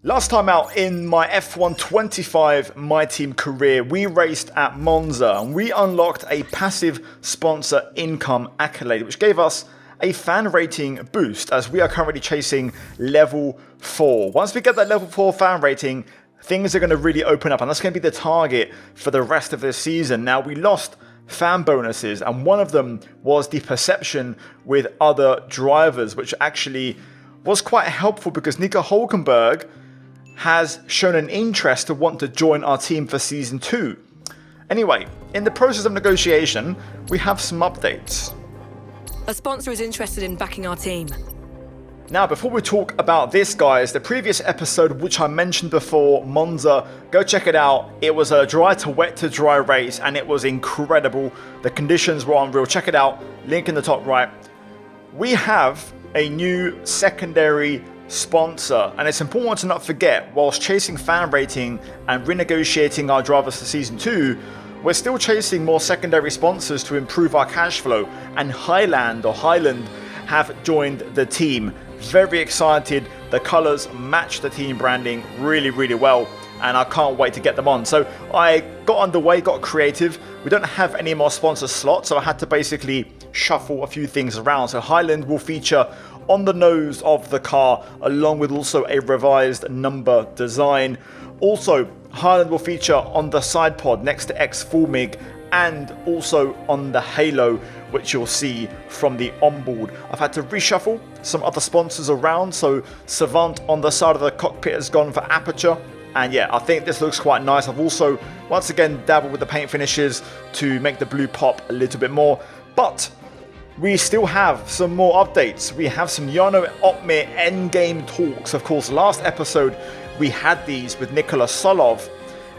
Last time out in my F1 25 My Team career, we raced at Monza and we unlocked a passive sponsor income accolade, which gave us a fan rating boost as we are currently chasing level 4. Once we get that level 4 fan rating, things are going to really open up and that's going to be the target for the rest of this season. Now, we lost fan bonuses and one of them was the perception with other drivers, which actually was quite helpful because Nico Hulkenberg has shown an interest to want to join our team for Season 2. Anyway, in the process of negotiation, we have some updates. A sponsor is interested in backing our team. Now, before we talk about this, guys, the previous episode, which I mentioned before, Monza, go check it out. It was a dry to wet to dry race, and it was incredible. The conditions were unreal. Check it out. Link in the top right. We have a new secondary sponsor, and it's important to not forget, whilst chasing fan rating and renegotiating our drivers for Season 2, we're still chasing more secondary sponsors to improve our cash flow, and Highland have joined the team. Very excited. The colours match the team branding really well, and I can't wait to get them on. So I got underway, got creative. We don't have any more sponsor slots, so I had to basically shuffle a few things around. So Highland will feature on the nose of the car, along with also a revised number design. Also, Highland will feature on the side pod next to X-Fulmig and also on the halo, which you'll see from the onboard. I've had to reshuffle some other sponsors around, so Savant on the side of the cockpit has gone for Aperture. And yeah, I think this looks quite nice. I've also, once again, dabbled with the paint finishes to make the blue pop a little bit more. But we still have some more updates. We have some Jarno Opmeer endgame talks. Of course, last episode we had these with Nikola Solov.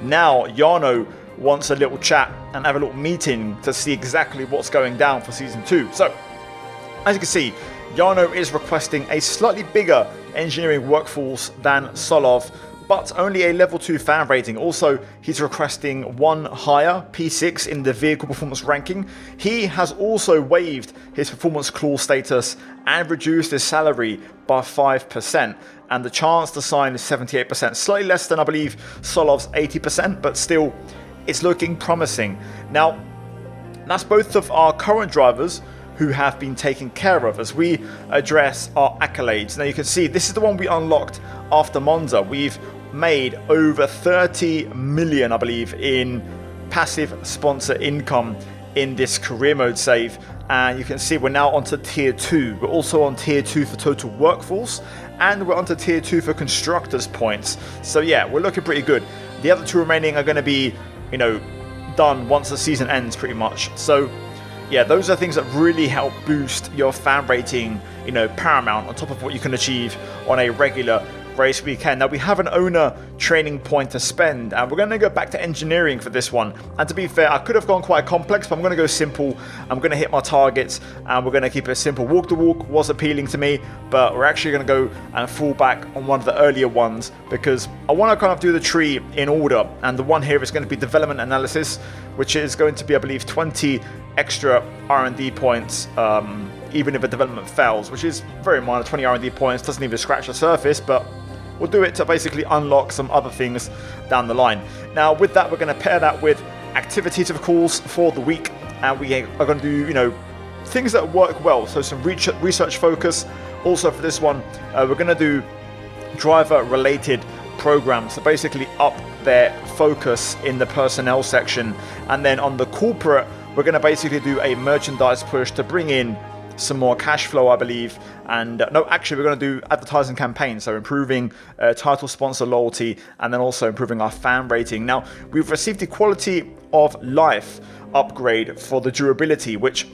Now Jarno wants a little chat and have a little meeting to see exactly what's going down for Season 2. So, as you can see, Jarno is requesting a slightly bigger engineering workforce than Solov, but only a level 2 fan rating. Also, he's requesting one higher, P6, in the vehicle performance ranking. He has also waived his performance clause status and reduced his salary by 5%. And the chance to sign is 78%, slightly less than, I believe, Solov's 80%, but still, it's looking promising. Now, that's both of our current drivers who have been taken care of as we address our accolades. Now you can see this is the one we unlocked after Monza. We've made over 30 million, I believe, in passive sponsor income in this career mode save. And you can see we're now onto tier 2. We're also on tier 2 for total workforce, and we're onto tier 2 for constructors points. So yeah, we're looking pretty good. The other two remaining are going to be, done once the season ends pretty much. So yeah, those are things that really help boost your fan rating, paramount on top of what you can achieve on a regular race weekend. Now we have an owner training point to spend, and we're going to go back to engineering for this one. And to be fair, I could have gone quite complex, but I'm going to go simple. I'm going to hit my targets and we're going to keep it simple. Walk the walk was appealing to me, but we're actually going to go and fall back on one of the earlier ones because I want to kind of do the tree in order. And the one here is going to be development analysis, which is going to be, I believe, 20 extra R&D points, even if a development fails, which is very minor. 20 R&D points doesn't even scratch the surface, but we'll do it to basically unlock some other things down the line. Now with that, we're going to pair that with activities, of course, for the week, and we are going to do things that work well, so some research focus. Also for this one, we're going to do driver related programs to basically up their focus in the personnel section. And then on the corporate, we're going to basically do a merchandise push to bring in some more cash flow, I believe. And no, actually, we're going to do advertising campaigns, so improving title sponsor loyalty and then also improving our fan rating. Now, we've received the quality of life upgrade for the durability, which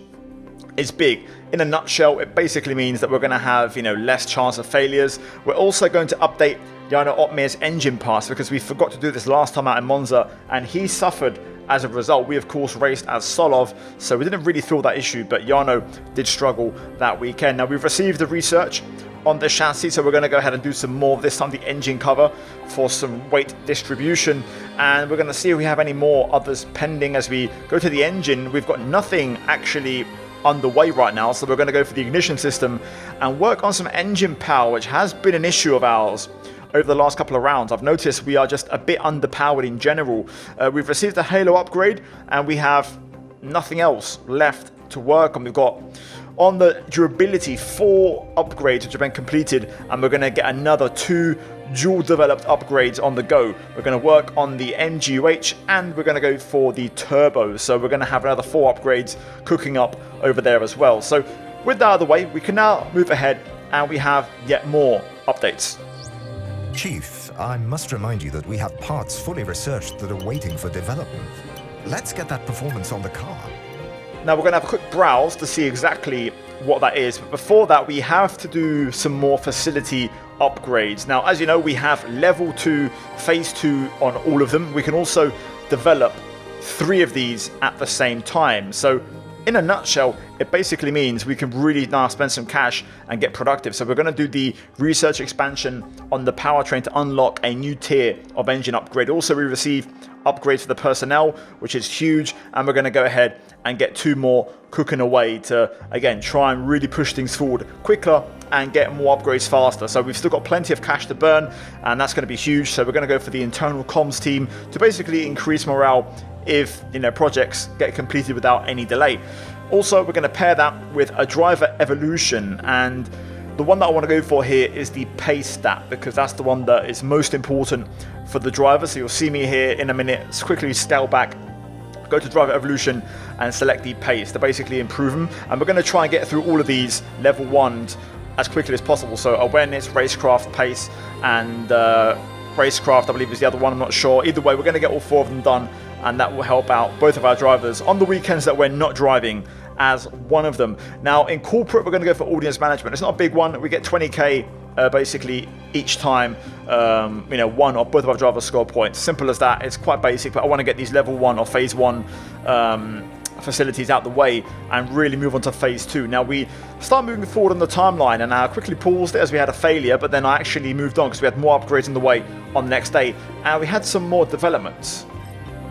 is big. In a nutshell, it basically means that we're going to have, less chance of failures. We're also going to update Jarno Opmeer's engine pass because we forgot to do this last time out in Monza and he suffered as a result. We of course raced as Solov, so we didn't really feel that issue, but Jarno did struggle that weekend. Now we've received the research on the chassis, so we're going to go ahead and do some more, this time the engine cover for some weight distribution, and we're going to see if we have any more others pending as we go to the engine. We've got nothing actually underway right now, so we're going to go for the ignition system and work on some engine power, which has been an issue of ours over the last couple of rounds. I've noticed we are just a bit underpowered in general. We've received the Halo upgrade and we have nothing else left to work on. We've got on the durability 4 upgrades which have been completed, and we're going to get another 2 dual developed upgrades on the go. We're going to work on the MGUH and we're going to go for the turbo, so we're going to have another 4 upgrades cooking up over there as well. So with that out of the way, we can now move ahead and we have yet more updates. Chief, I must remind you that we have parts fully researched that are waiting for development. Let's get that performance on the car. Now we're going to have a quick browse to see exactly what that is, but before that we have to do some more facility upgrades. Now, as you know, we have level 2, phase 2 on all of them. We can also develop 3 of these at the same time. So in a nutshell, it basically means we can really now spend some cash and get productive. So we're going to do the research expansion on the powertrain to unlock a new tier of engine upgrade. Also, we receive upgrades for the personnel, which is huge, and we're going to go ahead and get 2 more cooking away to, again, try and really push things forward quicker and get more upgrades faster. So we've still got plenty of cash to burn, and that's going to be huge. So we're going to go for the internal comms team to basically increase morale if, you know, projects get completed without any delay. Also, we're going to pair that with a driver evolution, and the one that I want to go for here is the pace stat, because that's the one that is most important for the driver. So you'll see me here in a minute quickly scale back, go to driver evolution and select the pace to basically improve them. And we're going to try and get through all of these level 1s as quickly as possible. So awareness, racecraft, pace, and racecraft I believe is the other one, I'm not sure. Either way, we're going to get all 4 of them done, and that will help out both of our drivers on the weekends that we're not driving as one of them. Now in corporate, we're going to go for audience management. It's not a big one. We get 20k basically each time you know, one or both of our drivers score points. Simple as that. It's quite basic, but I want to get these level 1 or phase 1 facilities out the way and really move on to phase 2. Now we start moving forward on the timeline, and I quickly paused it as we had a failure, but then I actually moved on because we had more upgrades on the way on the next day, and we had some more developments.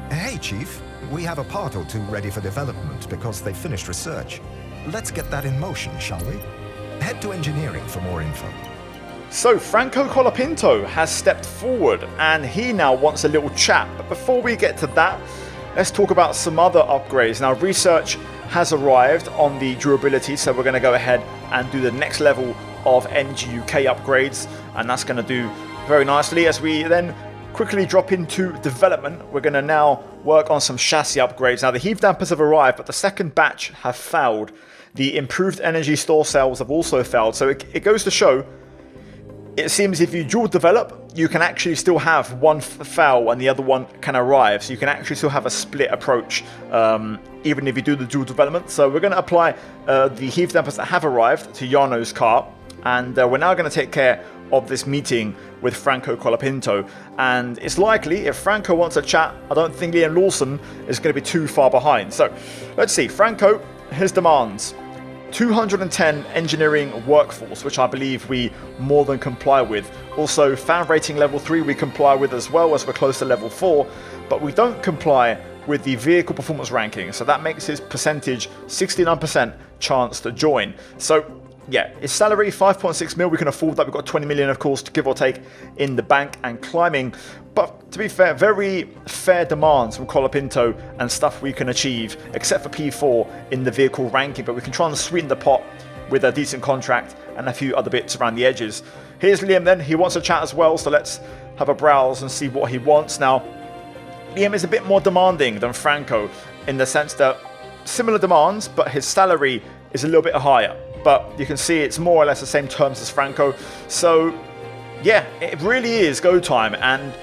Hey, Chief. We have a part or 2 ready for development because they finished research. Let's get that in motion, shall we? Head to engineering for more info. So Franco Colapinto has stepped forward and he now wants a little chat. But before we get to that, let's talk about some other upgrades. Now research has arrived on the durability, so we're going to go ahead and do the next level of NGUK upgrades, and that's going to do very nicely. As we then quickly drop into development, we're going to now work on some chassis upgrades. Now the heave dampers have arrived, but the second batch have failed. The improved energy store cells have also failed. So it goes to show, it seems if you dual develop, you can actually still have one fail and the other one can arrive. So you can actually still have a split approach, even if you do the dual development. So we're going to apply the heave dampers that have arrived to Jarno's car. And we're now going to take care of this meeting with Franco Colapinto, and it's likely if Franco wants a chat, I don't think Liam Lawson is going to be too far behind. So let's see. Franco, his demands: 210 engineering workforce, which I believe we more than comply with. Also fan rating level 3 we comply with as well, as we're close to level 4, but we don't comply with the vehicle performance ranking, so that makes his percentage 69% chance to join. So yeah, his salary 5.6 mil, we can afford that. We've got 20 million, of course, to give or take in the bank and climbing. But to be fair, very fair demands from Colapinto and stuff we can achieve, except for P4 in the vehicle ranking. But we can try and sweeten the pot with a decent contract and a few other bits around the edges. Here's Liam then. He wants to chat as well, so let's have a browse and see what he wants. Now, Liam is a bit more demanding than Franco in the sense that similar demands, but his salary is a little bit higher. But you can see it's more or less the same terms as Franco. So yeah, it really is go time, and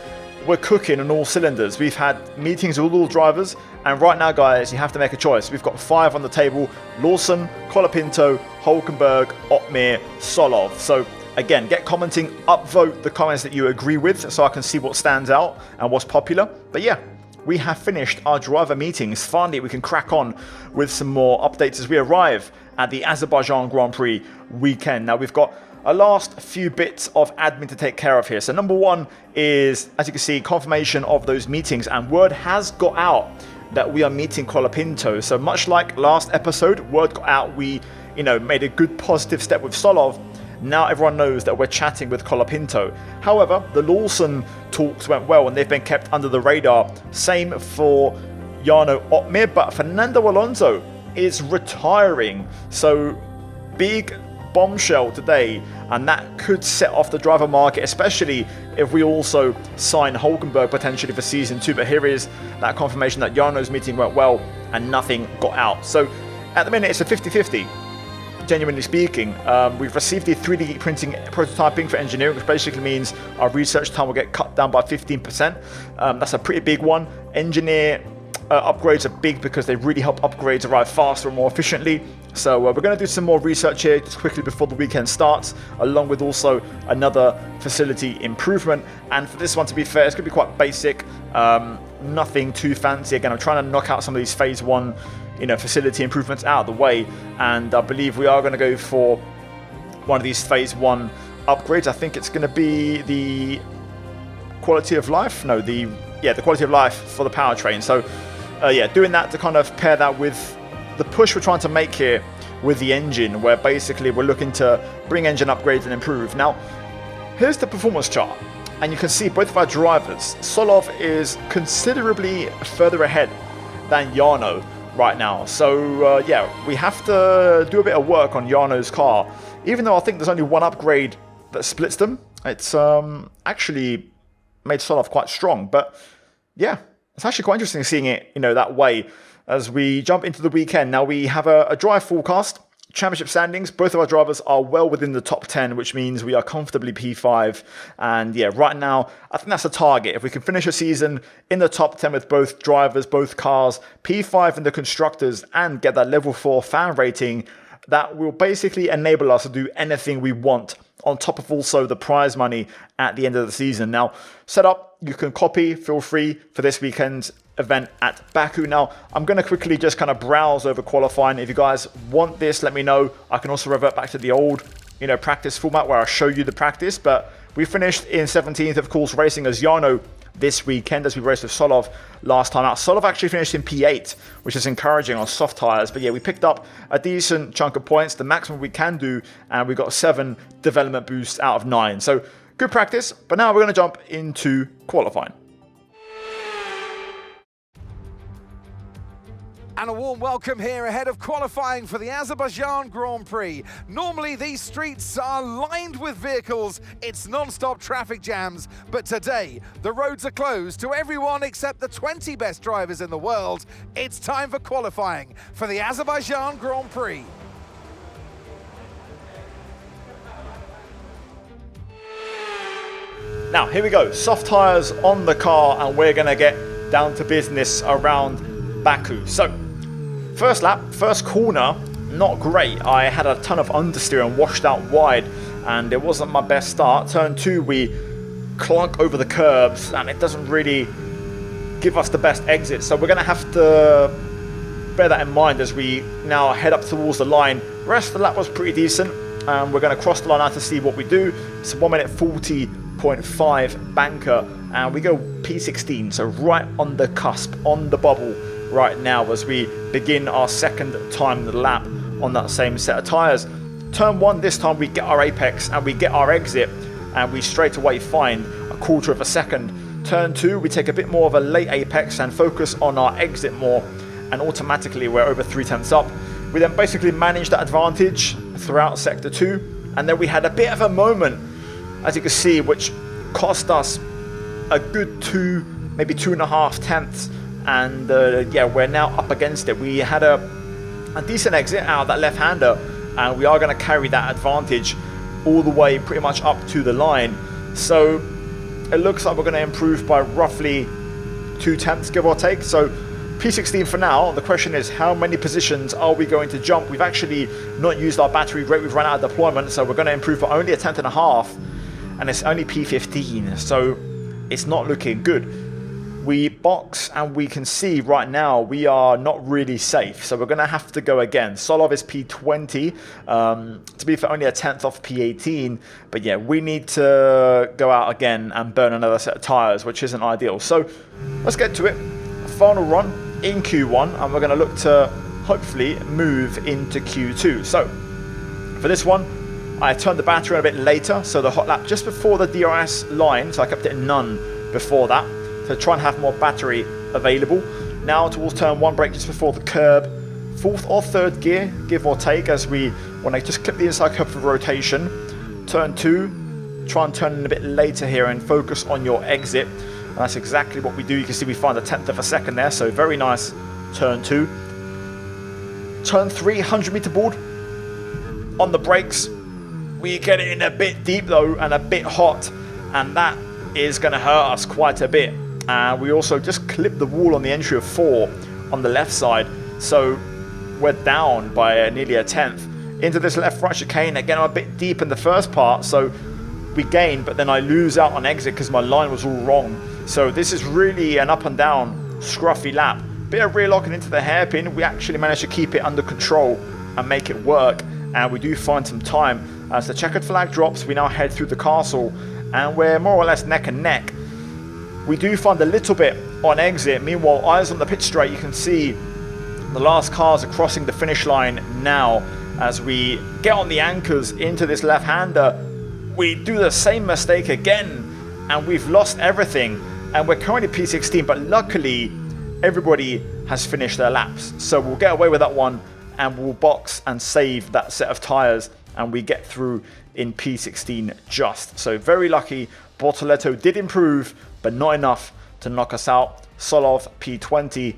we're cooking on all cylinders. We've had meetings with all drivers, and right now, guys, you have to make a choice. We've got 5 on the table: Lawson, Colapinto, Hulkenberg, Otmir, Solov. So again, get commenting, upvote the comments that you agree with so I can see what stands out and what's popular. But yeah, we have finished our driver meetings. Finally, we can crack on with some more updates as we arrive at the Azerbaijan Grand Prix weekend. Now, we've got a last few bits of admin to take care of here. So number 1 is, as you can see, confirmation of those meetings, and word has got out that we are meeting Colapinto. So much like last episode, word got out, we made a good positive step with Solov, now everyone knows that we're chatting with Colapinto. However, the Lawson talks went well and they've been kept under the radar. Same for Jarno Opmeer, but Fernando Alonso is retiring. So big bombshell today, and that could set off the driver market, especially if we also sign Hulkenberg potentially for season 2. But here is that confirmation that Jarno's meeting went well and nothing got out. So at the minute it's a 50-50. Genuinely speaking, we've received the 3D printing prototyping for engineering, which basically means our research time will get cut down by 15%. That's a pretty big one. Engineer upgrades are big because they really help upgrades arrive faster and more efficiently. So we're going to do some more research here just quickly before the weekend starts, along with also another facility improvement. And for this one, to be fair, it's going to be quite basic, nothing too fancy. Again, I'm trying to knock out some of these phase 1 facility improvements out of the way, and I believe we are going to go for one of these phase 1 upgrades. I think it's going to be the quality of life. No, the quality of life for the powertrain. So doing that to kind of pair that with the push we're trying to make here with the engine, where basically we're looking to bring engine upgrades and improve. Now, here's the performance chart, and you can see both of our drivers. Solov is considerably further ahead than Jarno right now. So we have to do a bit of work on Jarno's car, even though I think there's only one upgrade that splits them. It's actually made Solov quite strong, but yeah, it's actually quite interesting seeing it that way as we jump into the weekend. Now we have a drive forecast. Championship standings, both of our drivers are well within the top 10, which means we are comfortably P5. And yeah, right now, I think that's a target. If we can finish a season in the top 10 with both drivers, both cars, P5 in the constructors, and get that level 4 fan rating, that will basically enable us to do anything we want, on top of also the prize money at the end of the season. Now, setup, you can copy, feel free, for this weekend's event at Baku. Now, I'm going to quickly just kind of browse over qualifying. If you guys want this, let me know. I can also revert back to the old, practice format where I show you the practice. But we finished in 17th, of course, racing as Jarno this weekend, as we raced with Solov last time out. Solov actually finished in P8, which is encouraging on soft tyres. But yeah, we picked up a decent chunk of points, the maximum we can do, and we got 7 development boosts out of 9. So good practice. But now we're going to jump into qualifying. And a warm welcome here ahead of qualifying for the Azerbaijan Grand Prix. Normally these streets are lined with vehicles, it's non-stop traffic jams, but today the roads are closed to everyone except the 20 best drivers in the world. It's time for qualifying for the Azerbaijan Grand Prix. Now here we go, soft tyres on the car, and we're going to get down to business around Baku. So first lap, first corner, not great. I had a ton of understeer and washed out wide, and it wasn't my best start. Turn 2, we clunk over the curbs, and it doesn't really give us the best exit. So we're going to have to bear that in mind as we now head up towards the line. The rest of the lap was pretty decent, and we're going to cross the line now to see what we do. It's a 1 minute 40.5 banker, and we go P16, so right on the cusp, on the bubble right now as we begin our second time the lap on that same set of tyres. Turn 1, this time we get our apex and we get our exit, and we straight away find a quarter of a second. Turn 2, we take a bit more of a late apex and focus on our exit more, and automatically we're over 3/10 up. We then basically manage that advantage throughout sector 2, and then we had a bit of a moment, as you can see, which cost us a good 2, maybe 2.5 tenths. And we're now up against it. We had a decent exit out of that left-hander, and we are going to carry that advantage all the way pretty much up to the line. So it looks like we're going to improve by roughly 2 tenths, give or take. So P16 for now. The question is, how many positions are we going to jump? We've actually not used our battery rate. We've run out of deployment, so we're going to improve by only 1.5 tenths, and it's only P15, so it's not looking good. We box, and we can see right now we are not really safe, so we're going to have to go again. Solov is P20, to be fair, only 1/10 off P18, but yeah, we need to go out again and burn another set of tyres, which isn't ideal. So let's get to it. Final run in Q1, and we're going to look to hopefully move into Q2. So for this one, I turned the battery on a bit later, so the hot lap just before the DRS line, so I kept it at none before that, to try and have more battery available. Now towards turn 1, brake just before the curb, 4th or 3rd gear, give or take, as we want to just clip the inside curb for rotation. Turn 2, try and turn in a bit later here and focus on your exit. And that's exactly what we do. You can see we find a 1/10 of a second there, so very nice turn 2. Turn 3, 100 meter board. On the brakes, we get it in a bit deep though and a bit hot, and that is going to hurt us quite a bit. We also just clipped the wall on the entry of 4 on the left side, so we're down by nearly a 1/10. Into this left-right chicane, again I'm a bit deep in the first part, so we gain, but then I lose out on exit because my line was all wrong. So this is really an up and down, scruffy lap. Bit of rear locking into the hairpin, we actually managed to keep it under control and make it work, and we do find some time. As the checkered flag drops, we now head through the castle, and we're more or less neck and neck. We do find a little bit on exit. Meanwhile, eyes on the pit straight, you can see the last cars are crossing the finish line now. As we get on the anchors into this left-hander, we do the same mistake again, and we've lost everything. And we're currently P16, but luckily everybody has finished their laps. So we'll get away with that one, and we'll box and save that set of tyres, and we get through in P16 just. So very lucky. Bortoleto did improve, but not enough to knock us out. Solov P20.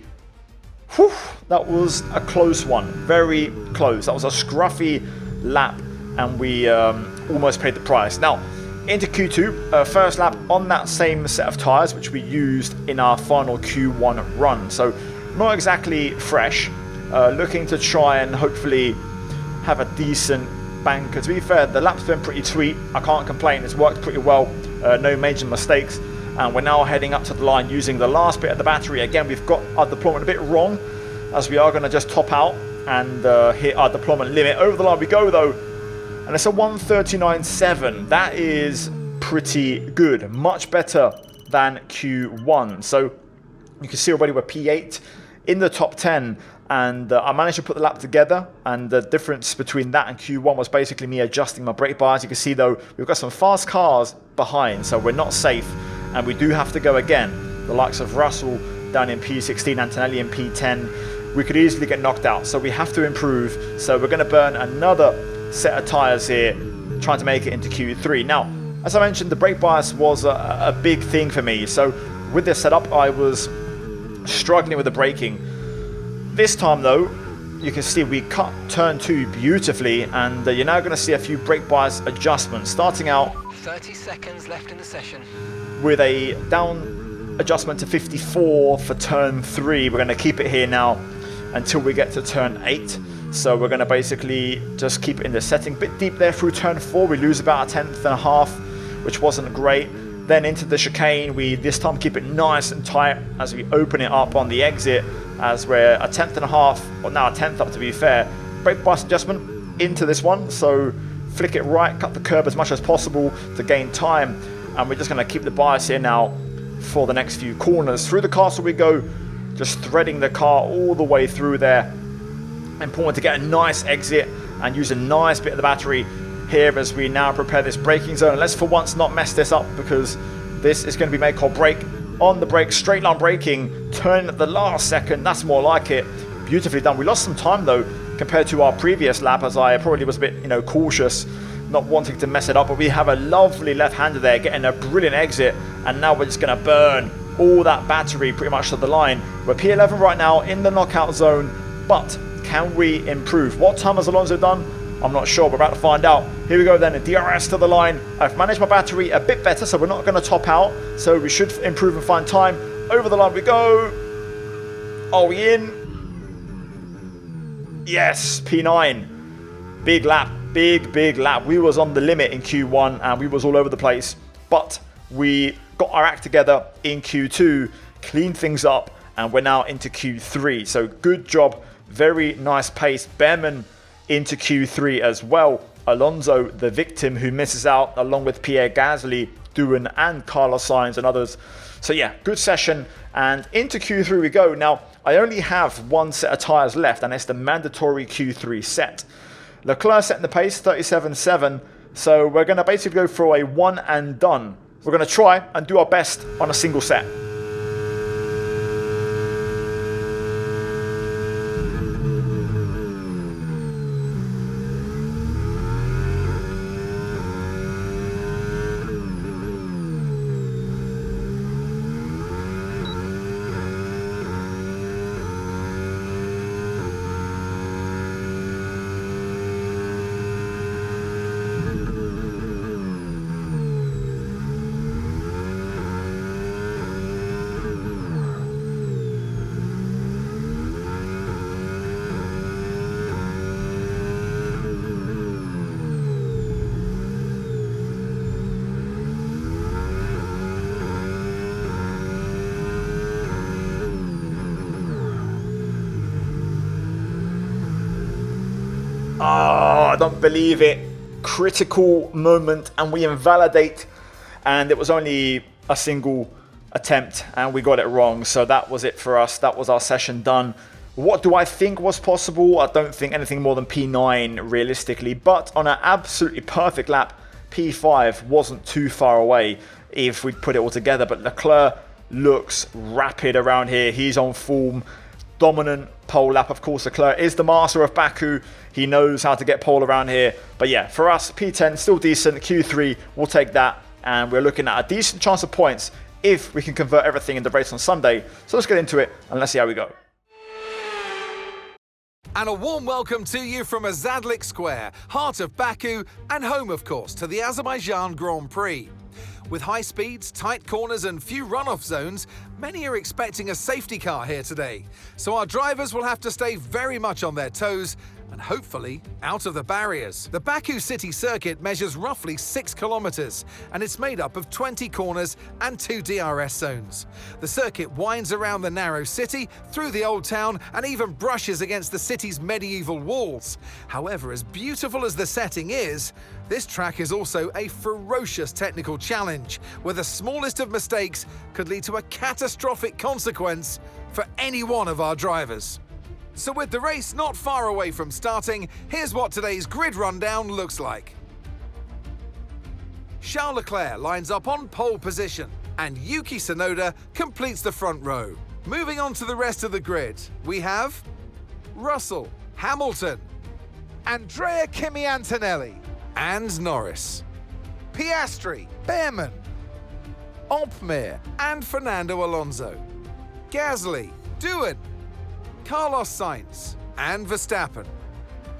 Whew, that was a close one. Very close. That was a scruffy lap, and we almost paid the price. Now, into Q2, first lap on that same set of tyres, which we used in our final Q1 run. So not exactly fresh. Looking to try and hopefully have a decent banker. To be fair, the lap's been pretty sweet. I can't complain. It's worked pretty well. No major mistakes. And we're now heading up to the line using the last bit of the battery. Again, we've got our deployment a bit wrong, as we are going to just top out and hit our deployment limit. Over the line we go though, and it's a 1:39.7. That is pretty good. Much better than Q1. So you can see already we're P8 in the top 10. And I managed to put the lap together, and the difference between that and Q1 was basically me adjusting my brake bars. You can see though, we've got some fast cars behind, so we're not safe, and we do have to go again. The likes of Russell down in P16, Antonelli in P10, we could easily get knocked out, so we have to improve. So we're going to burn another set of tyres here, trying to make it into Q3. Now, as I mentioned, the brake bias was a big thing for me, so with this setup I was struggling with the braking. This time though, you can see we cut turn 2 beautifully, and you're now going to see a few brake bias adjustments. Starting out 30 seconds left in the session with a down adjustment to 54 for turn 3. We're going to keep it here now until we get to turn 8. So we're going to basically just keep it in the setting. Bit deep there through turn 4. We lose about a 1/10 and a half, which wasn't great. Then into the chicane, we this time keep it nice and tight as we open it up on the exit, as we're a 1/10 and a half, or now a 1/10 up to be fair. Brake bias adjustment into this one, so flick it right, cut the curb as much as possible to gain time, and we're just going to keep the bias here now for the next few corners. Through the castle we go, just threading the car all the way through there. Important to get a nice exit and use a nice bit of the battery here as we now prepare this braking zone. And let's for once not mess this up, because this is going to be make or break. On the brake, straight line braking, turn at the last second, that's more like it. Beautifully done. We lost some time though compared to our previous lap, as I probably was a bit cautious, not wanting to mess it up, but we have a lovely left-hander there getting a brilliant exit, and now we're just going to burn all that battery pretty much to the line. We're P11 right now in the knockout zone, but can we improve? What time has Alonso done? I'm not sure, we're about to find out. Here we go then, a DRS to the line. I've managed my battery a bit better, so we're not going to top out. So we should improve and find time. Over the line we go. Are we in? Yes, P9. Big lap, big lap. We was on the limit in Q1 and we was all over the place. But we got our act together in Q2, cleaned things up, and we're now into Q3. So good job, very nice pace. Behrman into Q3 as well. Alonso, the victim who misses out, along with Pierre Gasly, Doohan, and Carlos Sainz and others. So yeah, good session, and into Q3 we go. Now, I only have one set of tyres left, and it's the mandatory Q3 set. Leclerc setting the pace, 37.7. So we're going to basically go for a one and done. We're going to try and do our best on a single set. Oh, I don't believe it. Critical moment, and we invalidate. And it was only a single attempt, and we got it wrong. So that was it for us. That was our session done. What do I think was possible? I don't think anything more than P9 realistically. But on an absolutely perfect lap, P5 wasn't too far away if we'd put it all together. But Leclerc looks rapid around here. He's on form. Dominant pole lap. Of course, Leclerc is the master of Baku. He knows how to get pole around here. But yeah, for us, P10 still decent. Q3, we'll take that. And we're looking at a decent chance of points if we can convert everything in the race on Sunday. So let's get into it and let's see how we go. And a warm welcome to you from Azadlik Square, heart of Baku and home, of course, to the Azerbaijan Grand Prix. With high speeds, tight corners and few runoff zones, many are expecting a safety car here today. So our drivers will have to stay very much on their toes and hopefully out of the barriers. The Baku city circuit measures roughly 6 kilometers and it's made up of 20 corners and 2 DRS zones. The circuit winds around the narrow city, through the old town, and even brushes against the city's medieval walls. However, as beautiful as the setting is, this track is also a ferocious technical challenge, where the smallest of mistakes could lead to a catastrophic consequence for any one of our drivers. So with the race not far away from starting, here's what today's grid rundown looks like. Charles Leclerc lines up on pole position, and Yuki Tsunoda completes the front row. Moving on to the rest of the grid, we have Russell, Hamilton, Andrea Kimi Antonelli, and Norris, Piastri, Behrman, Opmeer, and Fernando Alonso, Gasly, Doohan, Carlos Sainz, and Verstappen,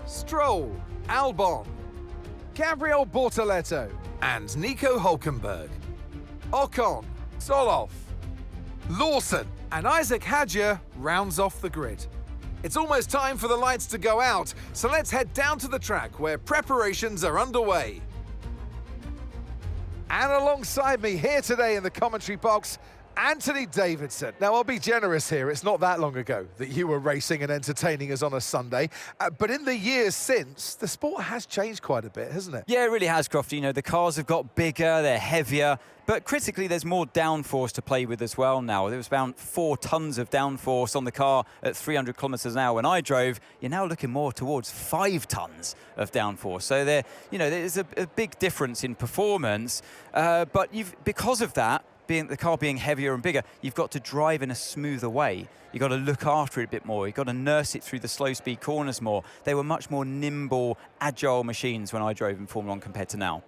Stroll, Albon, Gabriel Bortoleto, and Nico Hülkenberg, Ocon, Zoloff, Lawson, and Isaac Hadjar rounds off the grid. It's almost time for the lights to go out, so let's head down to the track where preparations are underway. And alongside me here today in the commentary box, Anthony Davidson. Now, I'll be generous here. It's not that long ago that you were racing and entertaining us on a Sunday. But in the years since, the sport has changed quite a bit, hasn't it? Yeah, it really has, Crofty. You know, the cars have got bigger, they're heavier, but critically, there's more downforce to play with as well now. There was about 4 tons of downforce on the car at 300 kilometers an hour when I drove. You're now looking more towards 5 tons of downforce. So there's a big difference in performance. But because of that, the car being heavier and bigger, you've got to drive in a smoother way. You've got to look after it a bit more. You've got to nurse it through the slow speed corners more. They were much more nimble, agile machines when I drove in Formula 1 compared to now.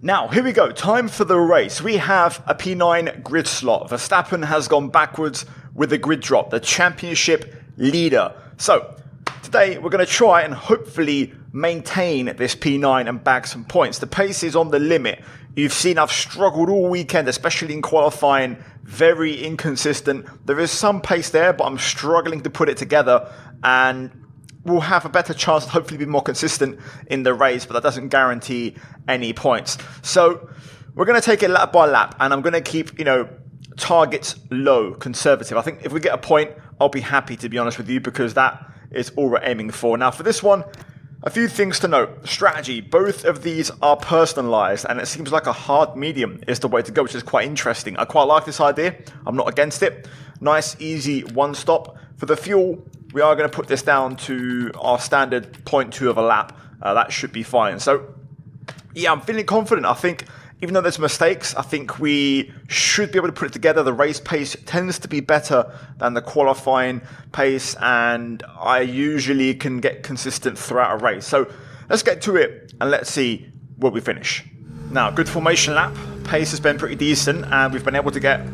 Now, here we go. Time for the race. We have a P9 grid slot. Verstappen has gone backwards with the grid drop, the championship leader. So, today we're going to try and hopefully maintain this P9 and bag some points. The pace is on the limit. You've seen I've struggled all weekend, especially in qualifying. Very inconsistent. There is some pace there, but I'm struggling to put it together. And we'll have a better chance to hopefully be more consistent in the race, but that doesn't guarantee any points. So we're going to take it lap by lap, and I'm going to keep, targets low, conservative. I think if we get a point, I'll be happy, to be honest with you, because that is all we're aiming for. Now, for this one, a few things to note. Strategy. Both of these are personalized, and it seems like a hard medium is the way to go, which is quite interesting. I quite like this idea. I'm not against it. Nice, easy one stop. For the fuel, we are going to put this down to our standard 0.2 of a lap. That should be fine. So, yeah, I'm feeling confident. I think, even though there's mistakes, I think we should be able to put it together. The race pace tends to be better than the qualifying pace, and I usually can get consistent throughout a race. So let's get to it, and let's see where we finish. Now, good formation lap. Pace has been pretty decent, and we've been able to get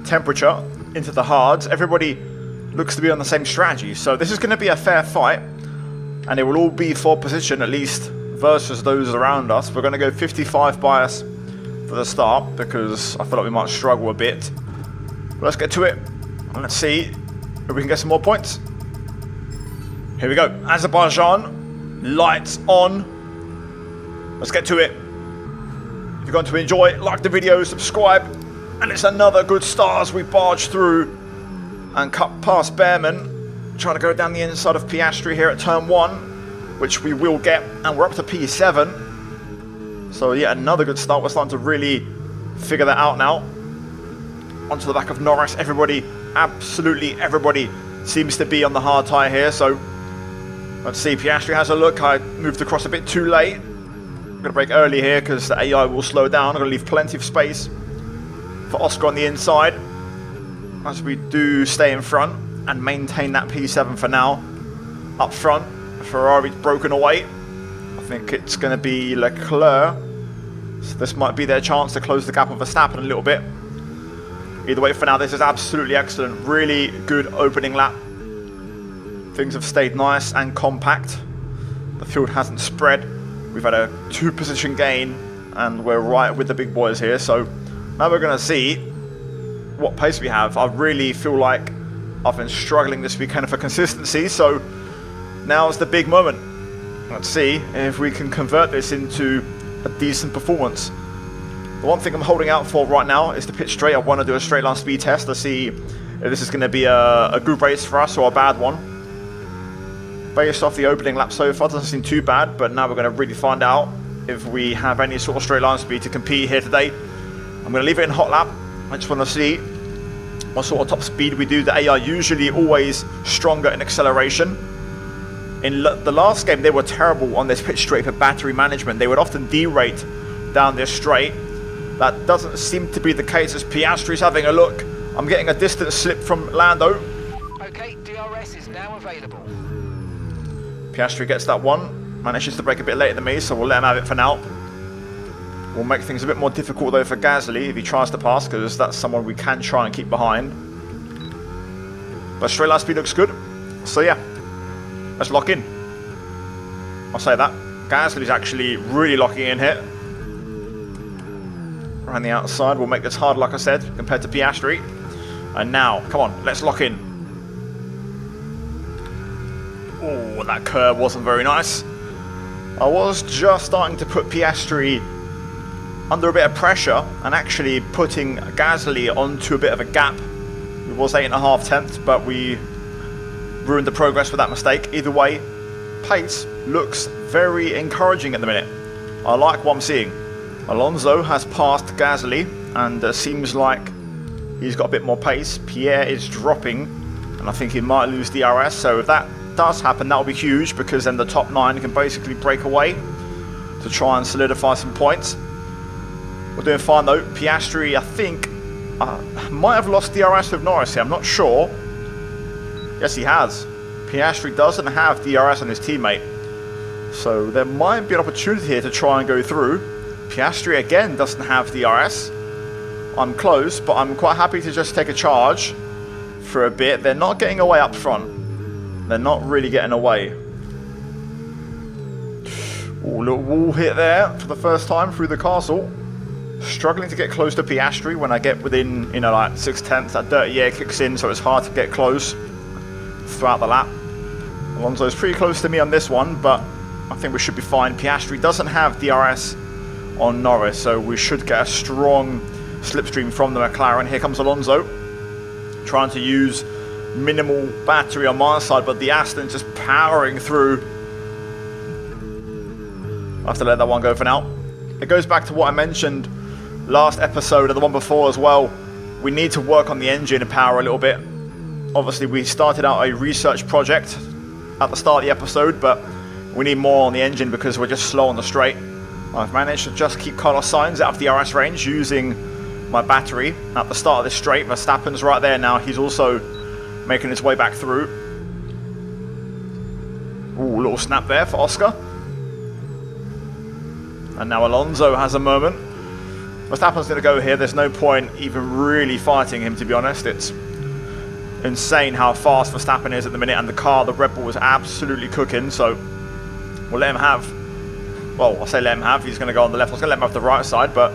temperature into the hards. Everybody looks to be on the same strategy, so this is going to be a fair fight, and it will all be for position, at least versus those around us. We're going to go 55 bias for the start, because I feel like we might struggle a bit. But let's get to it, and let's see if we can get some more points. Here we go. Azerbaijan, lights on. Let's get to it. If you're going to enjoy, like the video, subscribe, and it's another good start as we barge through and cut past Behrman, trying to go down the inside of Piastri here at turn 1, which we will get, and we're up to P7. So yeah, another good start. We're starting to really figure that out now. Onto the back of Norris. Everybody, absolutely everybody, seems to be on the hard tyre here. So let's see, Piastri has a look. I moved across a bit too late. I'm going to brake early here because the AI will slow down. I'm going to leave plenty of space for Oscar on the inside, as we do stay in front and maintain that P7 for now. Up front, Ferrari's broken away. I think it's going to be Leclerc. So this might be their chance to close the gap with Verstappen a little bit. Either way, for now, this is absolutely excellent. Really good opening lap. Things have stayed nice and compact. The field hasn't spread. We've had a 2-position gain, and we're right with the big boys here. So now we're going to see what pace we have. I really feel like I've been struggling this weekend for consistency, so now's the big moment. Let's see if we can convert this into a decent performance. The one thing I'm holding out for right now is to pit straight. I want to do a straight line speed test to see if this is going to be a good race for us or a bad one. Based off the opening lap so far, doesn't seem too bad, but now we're going to really find out if we have any sort of straight line speed to compete here today. I'm going to leave it in hot lap. I just want to see what sort of top speed we do. The AI usually always stronger in acceleration. In the last game, they were terrible on this pit straight for battery management. They would often derate down this straight. That doesn't seem to be the case as Piastri's having a look. I'm getting a distance slip from Lando. Okay, DRS is now available. Piastri gets that one. Manages to brake a bit later than me, so we'll let him have it for now. We'll make things a bit more difficult though for Gasly if he tries to pass, because that's someone we can try and keep behind. But straight line speed looks good. So yeah, let's lock in. I'll say that. Gasly's actually really locking in here. Around the outside, we'll make this hard, like I said, compared to Piastri. And now, come on, let's lock in. Oh, that curve wasn't very nice. I was just starting to put Piastri under a bit of pressure and actually putting Gasly onto a bit of a gap. It was 8.5 tenths, but we ruined the progress with that mistake. Either way, pace looks very encouraging at the minute. I like what I'm seeing. Alonso has passed Gasly, and seems like he's got a bit more pace. Pierre is dropping, and I think he might lose DRS. So if that does happen, that will be huge, because then the top 9 can basically break away to try and solidify some points. We're doing fine though. Piastri, I think, might have lost DRS with Norris here. I'm not sure. Yes, he has. Piastri doesn't have DRS on his teammate, so there might be an opportunity here to try and go through. Piastri again doesn't have DRS. I'm close, but I'm quite happy to just take a charge for a bit. They're not getting away up front. They're not really getting away. Ooh, little wall hit there for the first time through the castle. Struggling to get close to Piastri when I get within, you know, like 6 tenths. That dirty air kicks in, so it's hard to get close throughout the lap. Alonso's pretty close to me on this one, but I think we should be fine. Piastri doesn't have DRS on Norris, so we should get a strong slipstream from the McLaren. Here comes Alonso, trying to use minimal battery on my side, but the Aston's just powering through. I have to let that one go for now. It goes back to what I mentioned last episode and the one before as well. We need to work on the engine and power a little bit. Obviously, we started out a research project at the start of the episode, but we need more on the engine because we're just slow on the straight. I've managed to just keep Carlos Sainz out of the DRS range using my battery at the start of this straight. Verstappen's right there now. He's also making his way back through. Ooh, little snap there for Oscar. And now Alonso has a moment. Verstappen's going to go here. There's no point even really fighting him, to be honest. It's insane how fast Verstappen is at the minute, and the car, the Red Bull, is absolutely cooking, so we'll let him have. Well, I'll say let him have. He's going to go on the left. I was going to let him have the right side, but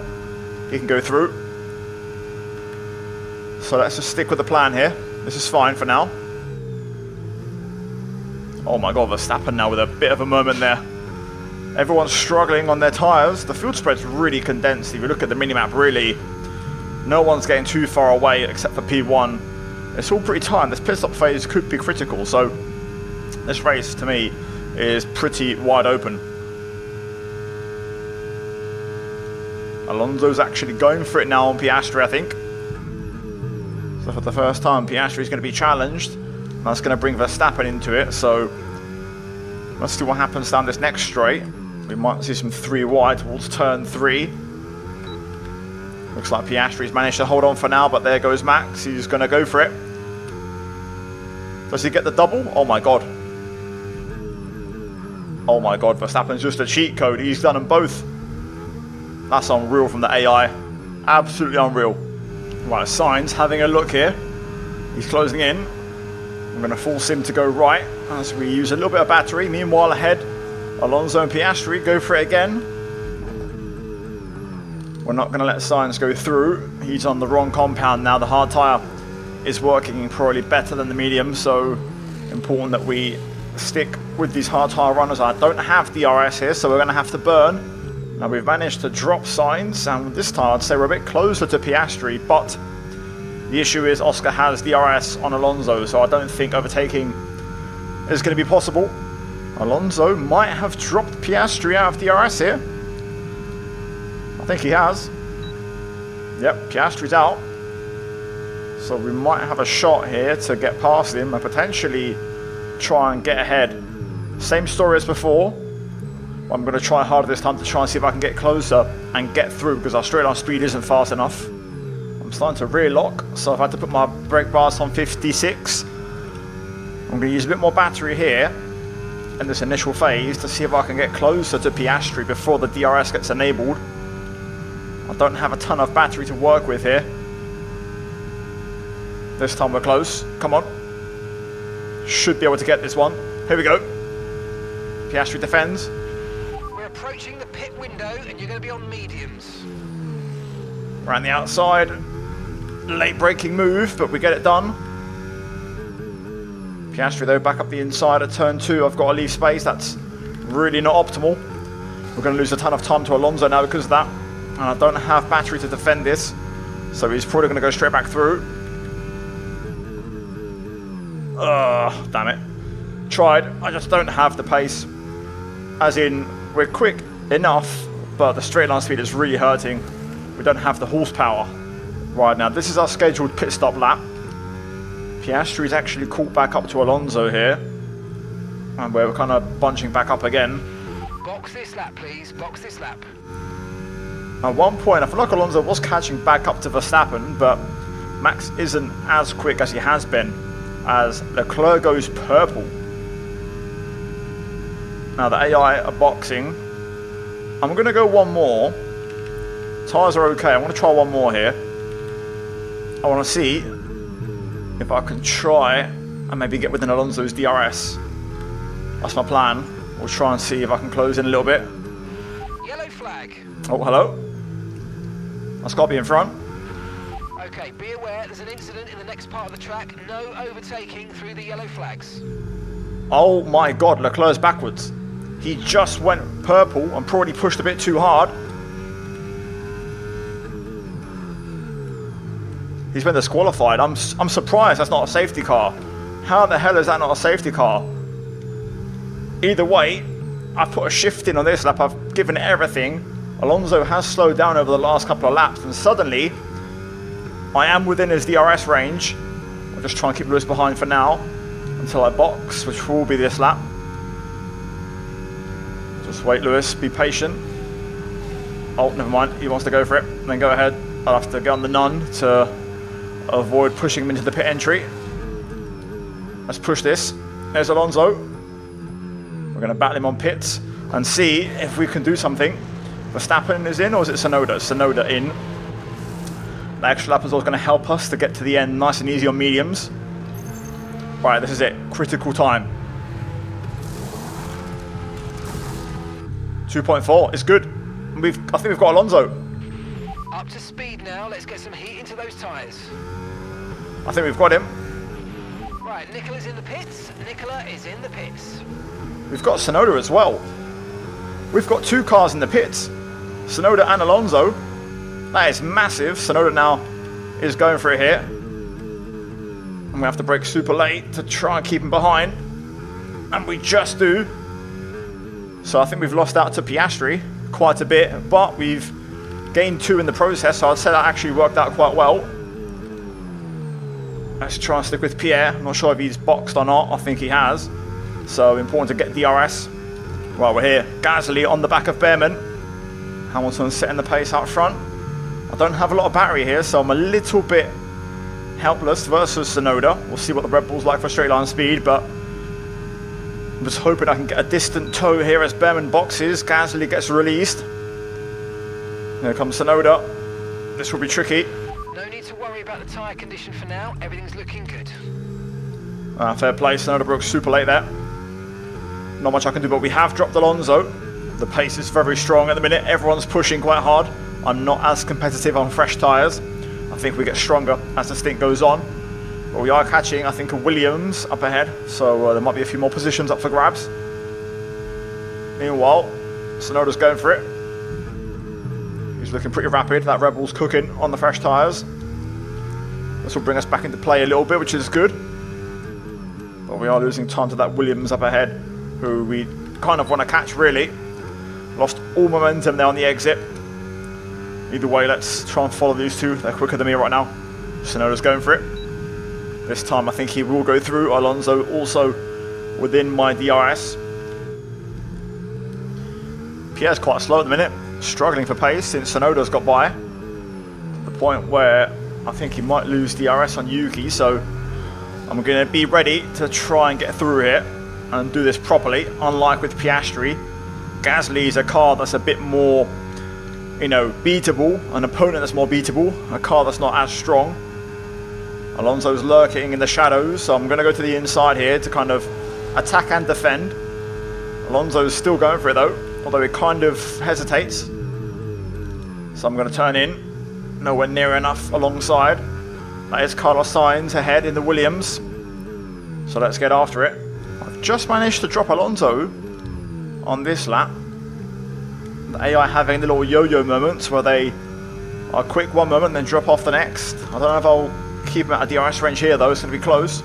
he can go through. So let's just stick with the plan here. This is fine for now. Oh my god, Verstappen now with a bit of a moment there. Everyone's struggling on their tyres. The field spread's really condensed. If you look at the minimap, really, no one's getting too far away except for P1. It's all pretty tight. This pit stop phase could be critical, so this race, to me, is pretty wide open. Alonso's actually going for it now on Piastri, I think. So for the first time, Piastri's going to be challenged. That's going to bring Verstappen into it, so let's see what happens down this next straight. We might see some 3 wide towards turn 3. Looks like Piastri's managed to hold on for now, but there goes Max. He's going to go for it. Does he get the double? Oh my god. Oh my god, Verstappen's just a cheat code. He's done them both. That's unreal from the AI. Absolutely unreal. Right, Sainz having a look here. He's closing in. I'm going to force him to go right as we use a little bit of battery. Meanwhile, ahead, Alonso and Piastri go for it again. We're not going to let Sainz go through. He's on the wrong compound now. The hard tyre is working probably better than the medium, so important that we stick with these hard tyre runners. I don't have DRS here, so we're going to have to burn. Now we've managed to drop Sainz, and this time I'd say we're a bit closer to Piastri, but the issue is Oscar has DRS on Alonso, so I don't think overtaking is going to be possible. Alonso might have dropped Piastri out of DRS here. I think he has. Yep, Piastri's out. So we might have a shot here to get past him and potentially try and get ahead. Same story as before. I'm going to try harder this time to try and see if I can get closer and get through, because our straight line speed isn't fast enough. I'm starting to rear lock, so I've had to put my brake bars on 56. I'm going to use a bit more battery here in this initial phase to see if I can get closer to Piastri before the DRS gets enabled. I don't have a ton of battery to work with here. This time we're close. Come on. Should be able to get this one. Here we go. Piastri defends. We're approaching the pit window and you're going to be on mediums. Around the outside. Late braking move, but we get it done. Piastri though back up the inside at turn 2. I've got to leave space. That's really not optimal. We're going to lose a ton of time to Alonso now because of that. And I don't have battery to defend this. So he's probably going to go straight back through. Ugh, damn it. Tried. I just don't have the pace. As in, we're quick enough, but the straight line speed is really hurting. We don't have the horsepower. Right now, this is our scheduled pit stop lap. Piastri's actually caught back up to Alonso here. And we're kind of bunching back up again. Box this lap, please. Box this lap. At one point, I feel like Alonso was catching back up to Verstappen, but Max isn't as quick as he has been, as Leclerc goes purple. Now the AI are boxing. I'm going to go one more. Tyres are okay. I'm going to try one more here. I want to see if I can try and maybe get within Alonso's DRS. That's my plan. We'll try and see if I can close in a little bit. Yellow flag. Oh, hello. That's got to be in front. Okay, be aware there's an incident in the next part of the track. No overtaking through the yellow flags. Oh my god, Leclerc's backwards. He just went purple and probably pushed a bit too hard. He's been disqualified. I'm surprised that's not a safety car. How the hell is that not a safety car? Either way, I've put a shift in on this lap. I've given it everything. Alonso has slowed down over the last couple of laps, and suddenly I am within his DRS range. We'll just try and keep Lewis behind for now until I box, which will be this lap. Just wait, Lewis. Be patient. Oh, never mind. He wants to go for it. Then go ahead. I'll have to get on the Nun to avoid pushing him into the pit entry. Let's push this. There's Alonso. We're going to battle him on pits and see if we can do something. Verstappen is in, or is it Tsunoda? Tsunoda in. The extra lap is also going to help us to get to the end nice and easy on mediums. Right, this is it. Critical time. 2.4 is good. I think we've got Alonso. Up to speed now. Let's get some heat into those tyres. I think we've got him. Right, Nicola's in the pits. Nicola is in the pits. We've got Tsunoda as well. We've got 2 cars in the pits. Tsunoda and Alonso. That is massive. Tsunoda now is going for it here. And we have to brake super late to try and keep him behind. And we just do. So I think we've lost out to Piastri quite a bit, but we've gained 2 in the process, so I'd say that actually worked out quite well. Let's try and stick with Pierre. I'm not sure if he's boxed or not. I think he has. So important to get DRS. Right, we're here. Gasly on the back of Behrman. Hamilton setting the pace out front. I don't have a lot of battery here, so I'm a little bit helpless versus Tsunoda. We'll see what the Red Bull's like for straight line speed, but I'm just hoping I can get a distant tow here as Behrman boxes. Gasly gets released. Here comes Tsunoda. This will be tricky. No need to worry about the tyre condition for now. Everything's looking good. Fair play. Tsunoda broke super late there. Not much I can do, but we have dropped Alonso. The pace is very strong at the minute. Everyone's pushing quite hard. I'm not as competitive on fresh tyres. I think we get stronger as the stint goes on. But we are catching, I think, a Williams up ahead. So there might be a few more positions up for grabs. Meanwhile, Tsunoda's going for it. He's looking pretty rapid. That Red Bull's cooking on the fresh tyres. This will bring us back into play a little bit, which is good. But we are losing time to that Williams up ahead, who we kind of want to catch, really. Lost all momentum there on the exit. Either way, let's try and follow these 2. They're quicker than me right now. Tsunoda's going for it. This time I think he will go through. Alonso also within my DRS. Pierre's quite slow at the minute. Struggling for pace since Tsunoda's got by. To the point where I think he might lose DRS on Yuki. So I'm going to be ready to try and get through here and do this properly. Unlike with Piastri, Gasly is a car that's a bit more, you know, beatable, an opponent that's more beatable, a car that's not as strong. Alonso's lurking in the shadows, so I'm going to go to the inside here to kind of attack and defend. Alonso's still going for it though, although he kind of hesitates. So I'm going to turn in, nowhere near enough alongside. That is Carlos Sainz ahead in the Williams. So let's get after it. I've just managed to drop Alonso on this lap. The AI having the little yo-yo moments where they are quick one moment and then drop off the next. I don't know if I'll keep him at a DRS range here though, it's going to be close.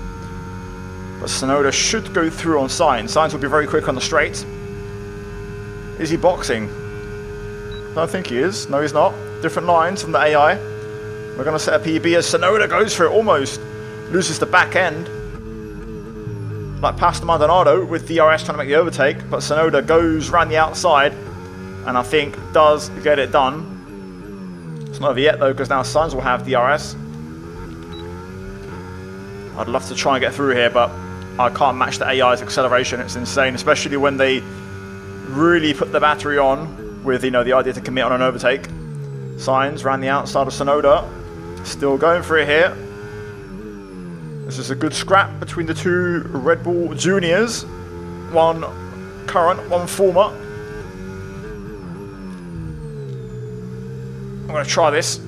But Tsunoda should go through on Sainz. Sainz will be very quick on the straight. Is he boxing? I don't think he is. No, he's not. Different lines from the AI. We're going to set a PB as Tsunoda goes for it almost. Loses the back end. Like past Maldonado with DRS trying to make the overtake. But Tsunoda goes around the outside. And I think does get it done. It's not over yet though, because now Sainz will have DRS. I'd love to try and get through here, but I can't match the AI's acceleration. It's insane, especially when they really put the battery on with, you know, the idea to commit on an overtake. Sainz ran the outside of Tsunoda. Still going for it here. This is a good scrap between the 2 Red Bull juniors. One current, one former. I'm going to try this.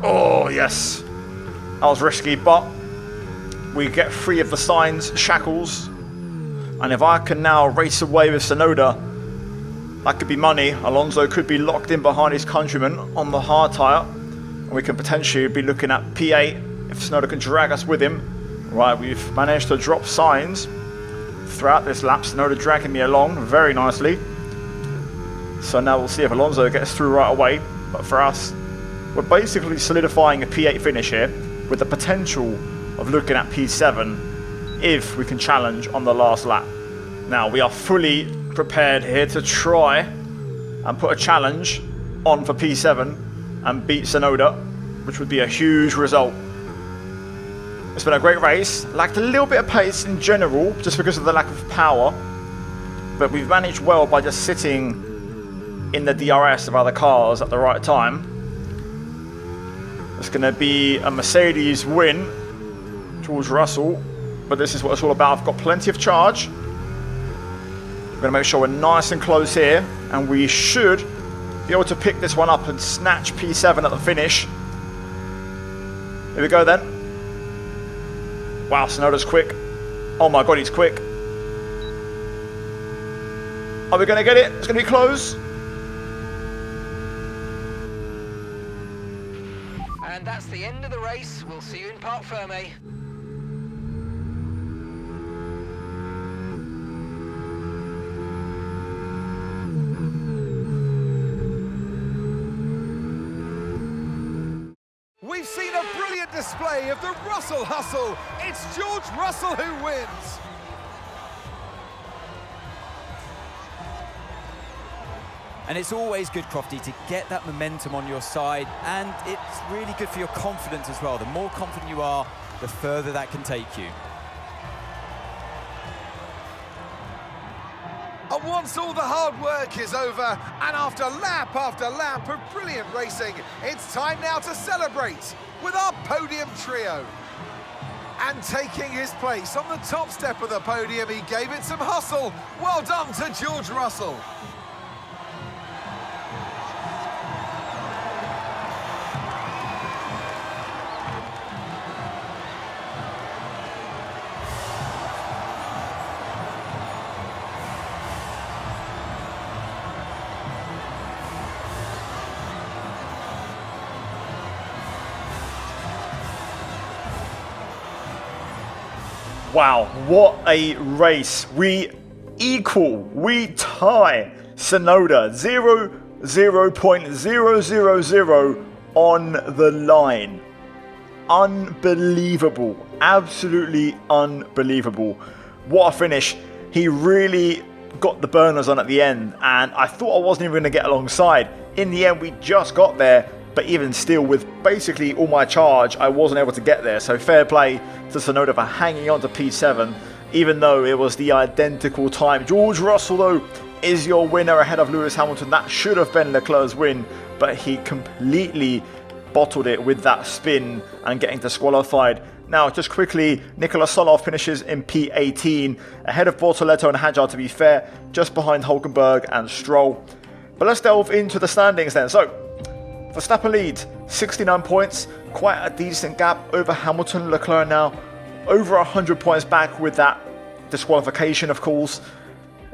Oh, yes. That was risky, but we get free of the Sainz shackles. And if I can now race away with Tsunoda, that could be money. Alonso could be locked in behind his countryman on the hard tyre. And we can potentially be looking at P8 if Tsunoda can drag us with him. Right, we've managed to drop Sainz throughout this lap. Tsunoda dragging me along very nicely. So now we'll see if Alonso gets through right away. But for us, we're basically solidifying a P8 finish here with the potential of looking at P7 if we can challenge on the last lap. Now, we are fully prepared here to try and put a challenge on for P7 and beat Tsunoda, which would be a huge result. It's been a great race. Lacked a little bit of pace in general, just because of the lack of power. But we've managed well by just sitting in the DRS of other cars at the right time. It's going to be a Mercedes win, George Russell. But this is what it's all about. I've got plenty of charge. We're going to make sure we're nice and close here. And we should be able to pick this one up and snatch P7 at the finish. Here we go then. Wow, Tsunoda's quick. Oh my god, he's quick. Are we going to get it? It's going to be close. And that's the end of the race. We'll see you in Parc Fermé. We've seen a brilliant display of the Russell hustle. It's George Russell who wins. And it's always good, Crofty, to get that momentum on your side, and it's really good for your confidence as well. The more confident you are, the further that can take you. And once all the hard work is over, and after lap of brilliant racing, it's time now to celebrate with our podium trio. And taking his place on the top step of the podium, he gave it some hustle. Well done to George Russell. Wow, what a race. We tie Tsunoda 0.000 on the line. Unbelievable. Absolutely unbelievable. What a finish. He really got the burners on at the end, and I thought I wasn't even going to get alongside. In the end, we just got there, but even still, with basically all my charge, I wasn't able to get there. So fair play to Tsunoda for hanging on to P7, even though it was the identical time. George Russell, though, is your winner ahead of Lewis Hamilton. That should have been Leclerc's win, but he completely bottled it with that spin and getting disqualified. Now, just quickly, Nicolas Solov finishes in P18, ahead of Bortoletto and Hadjar, to be fair, just behind Hulkenberg and Stroll. But let's delve into the standings then. So, Verstappen leads, 69 points, quite a decent gap over Hamilton. Leclerc now over 100 points back with that disqualification, of course.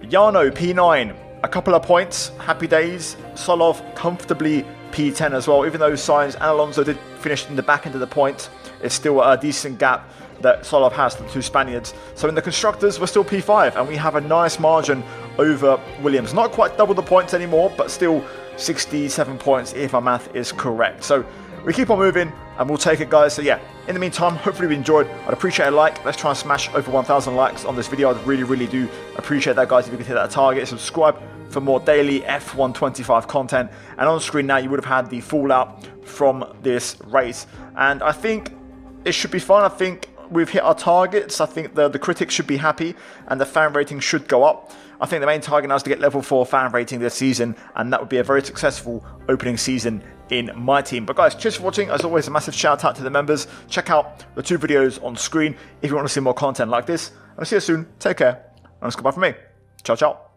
Jarno, P9, a couple of points, happy days. Solov comfortably P10 as well, even though Sainz and Alonso did finish in the back end of the point. It's still a decent gap that Solov has to the two Spaniards. So in the constructors, we're still P5, and we have a nice margin over Williams. Not quite double the points anymore, but still 67 points if our math is correct. So we keep on moving and we'll take it, guys. So yeah, in the meantime, hopefully you enjoyed. I'd appreciate a like. Let's try and smash over 1,000 likes on this video. I'd really do appreciate that, guys, if you could hit that target. Subscribe for more daily F125 content. And on screen now, you would have had the fallout from this race, and I think it should be fun. I think we've hit our targets. I think the critics should be happy and the fan rating should go up. I think the main target now is to get level 4 fan rating this season, and that would be a very successful opening season in my team. But guys, cheers for watching. As always, a massive shout out to the members. Check out the 2 videos on screen if you want to see more content like this. And I'll see you soon. Take care. And it's goodbye from me. Ciao, ciao.